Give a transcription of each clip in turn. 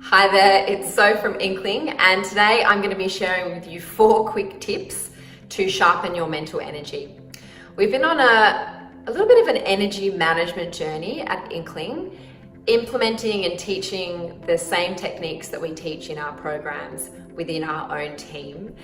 Hi there, it's So from Inkling, and today I'm going to be sharing with you 4 quick tips to sharpen your mental energy. We've been on a little bit of an energy management journey at Inkling, implementing and teaching the same techniques that we teach in our programs within our own team.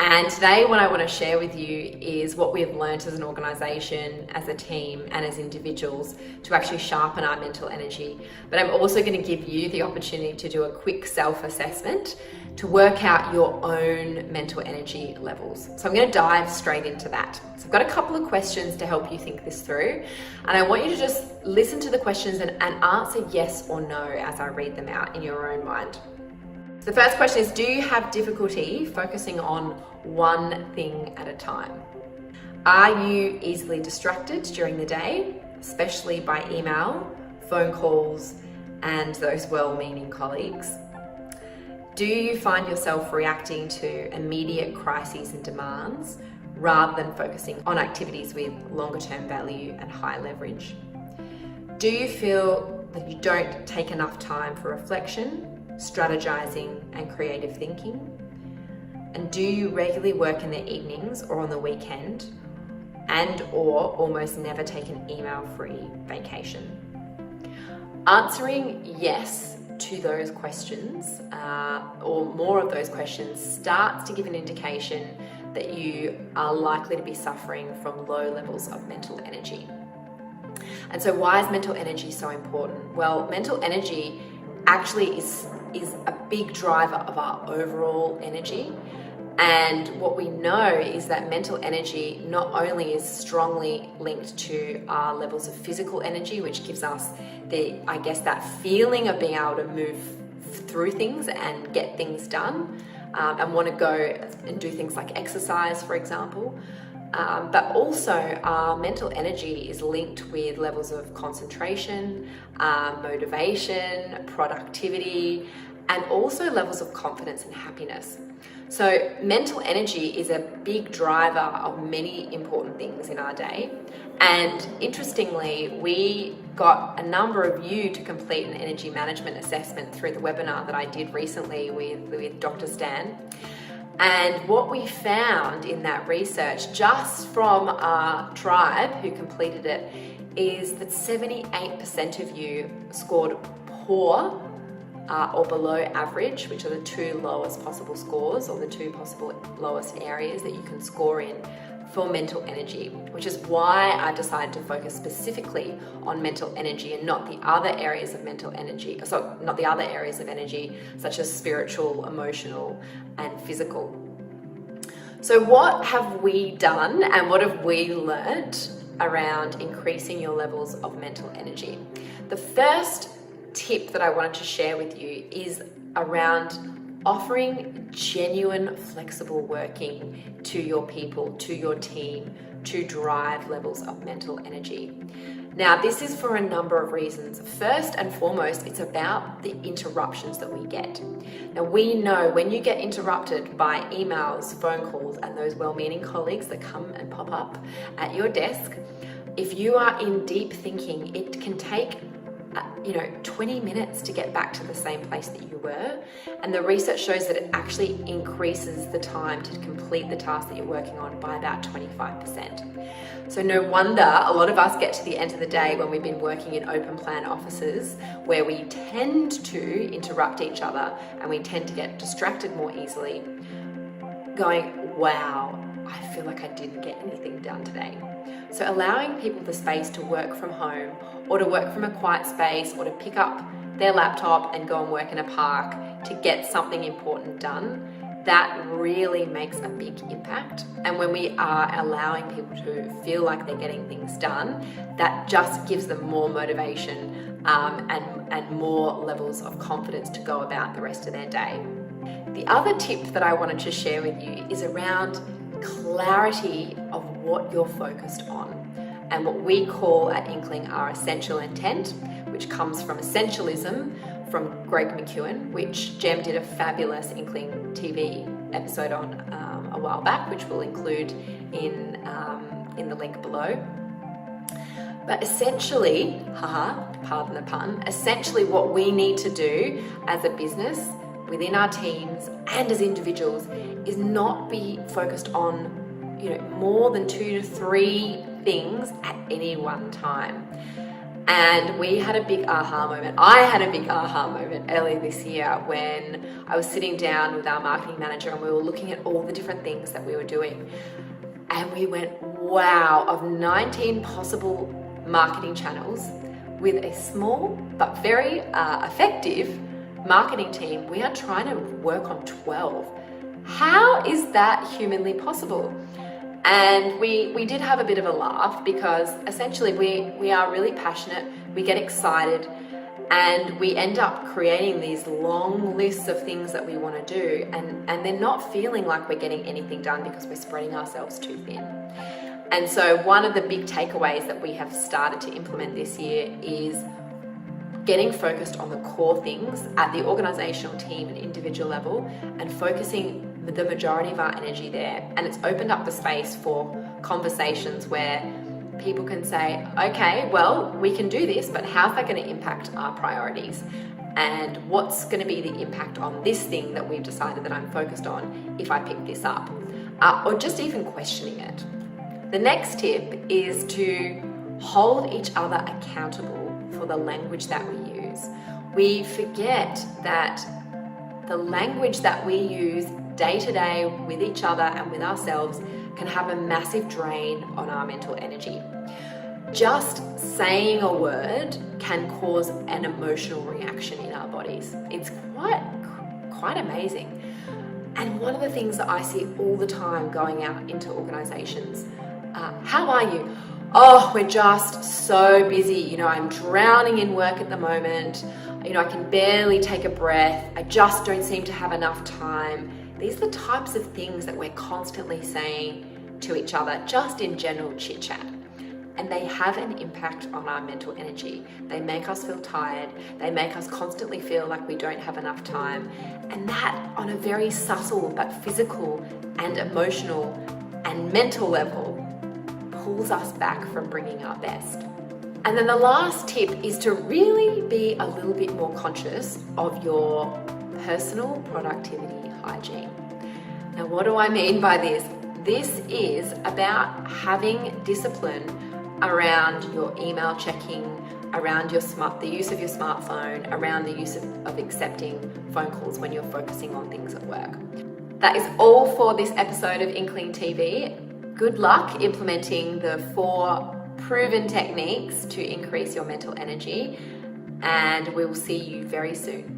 And today what I want to share with you is what we have learned as an organisation, as a team and as individuals to actually sharpen our mental energy. But I'm also going to give you the opportunity to do a quick self-assessment to work out your own mental energy levels. So I'm going to dive straight into that. So I've got a couple of questions to help you think this through, and I want you to just listen to the questions and answer yes or no as I read them out in your own mind. The first question is, do you have difficulty focusing on one thing at a time? Are you easily distracted during the day, especially by email, phone calls, and those well-meaning colleagues? Do you find yourself reacting to immediate crises and demands rather than focusing on activities with longer-term value and high leverage? Do you feel that you don't take enough time for reflection, strategizing and creative thinking? And do you regularly work in the evenings or on the weekend and or almost never take an email-free vacation? Answering yes to those questions or more of those questions starts to give an indication that you are likely to be suffering from low levels of mental energy. And so why is mental energy so important? Well, mental energy actually is a big driver of our overall energy. And what we know is that mental energy not only is strongly linked to our levels of physical energy, which gives us that feeling of being able to move through things and get things done, and want to go and do things like exercise, for example. But also our mental energy is linked with levels of concentration, motivation, productivity, and also levels of confidence and happiness. So mental energy is a big driver of many important things in our day. And interestingly, we got a number of you to complete an energy management assessment through the webinar that I did recently with Dr. Stan. And what we found in that research, just from our tribe who completed it, is that 78% of you scored poor or below average, which are the 2 lowest possible scores or the 2 possible lowest areas that you can score in for mental energy, which is why I decided to focus specifically on mental energy and not the other areas of mental energy, not the other areas of energy such as spiritual, emotional, and physical. So what have we done and what have we learnt around increasing your levels of mental energy? The first tip that I wanted to share with you is around offering genuine flexible working to your people, to your team, to drive levels of mental energy. Now, this is for a number of reasons. First and foremost, it's about the interruptions that we get. Now, we know when you get interrupted by emails, phone calls, and those well-meaning colleagues that come and pop up at your desk, if you are in deep thinking, it can take 20 minutes to get back to the same place that you were. And the research shows that it actually increases the time to complete the task that you're working on by about 25%. So no wonder a lot of us get to the end of the day when we've been working in open plan offices where we tend to interrupt each other and we tend to get distracted more easily, going, wow, I feel like I didn't get anything done today. So allowing people the space to work from home or to work from a quiet space or to pick up their laptop and go and work in a park to get something important done, that really makes a big impact. And when we are allowing people to feel like they're getting things done, that just gives them more motivation and more levels of confidence to go about the rest of their day. The other tip that I wanted to share with you is around clarity of what you're focused on, and what we call at Inkling our essential intent, which comes from essentialism from Greg McKeown, which Jem did a fabulous Inkling TV episode on a while back, which we'll include in the link below. But essentially, pardon the pun, essentially what we need to do as a business, within our teams and as individuals, is not be focused on, more than 2 to 3 things at any one time. And we had a big aha moment. I had a big aha moment earlier this year when I was sitting down with our marketing manager and we were looking at all the different things that we were doing. And we went, wow, of 19 possible marketing channels with a small but very effective marketing team, we are trying to work on 12. How is that humanly possible? And we did have a bit of a laugh because essentially we are really passionate, we get excited, and we end up creating these long lists of things that we want to do, and they're not feeling like we're getting anything done because we're spreading ourselves too thin. And so one of the big takeaways that we have started to implement this year is getting focused on the core things at the organizational team and individual level and focusing the majority of our energy there. And it's opened up the space for conversations where people can say, okay, well, we can do this, but how's that going to impact our priorities? And what's going to be the impact on this thing that we've decided that I'm focused on if I pick this up? Or just even questioning it. The next tip is to hold each other accountable for the language that we use. We forget that the language that we use day to day with each other and with ourselves can have a massive drain on our mental energy. Just saying a word can cause an emotional reaction in our bodies. It's quite amazing. And one of the things that I see all the time going out into organizations, how are you? Oh, we're just so busy. I'm drowning in work at the moment. I can barely take a breath. I just don't seem to have enough time. These are the types of things that we're constantly saying to each other, just in general chit chat. And they have an impact on our mental energy. They make us feel tired. They make us constantly feel like we don't have enough time. And that, on a very subtle but physical and emotional and mental level, pulls us back from bringing our best. And then the last tip is to really be a little bit more conscious of your personal productivity hygiene. Now, what do I mean by this? This is about having discipline around your email checking, around the use of your smartphone, around the use of accepting phone calls when you're focusing on things at work. That is all for this episode of Inkling TV. Good luck implementing the 4 proven techniques to increase your mental energy, and we will see you very soon.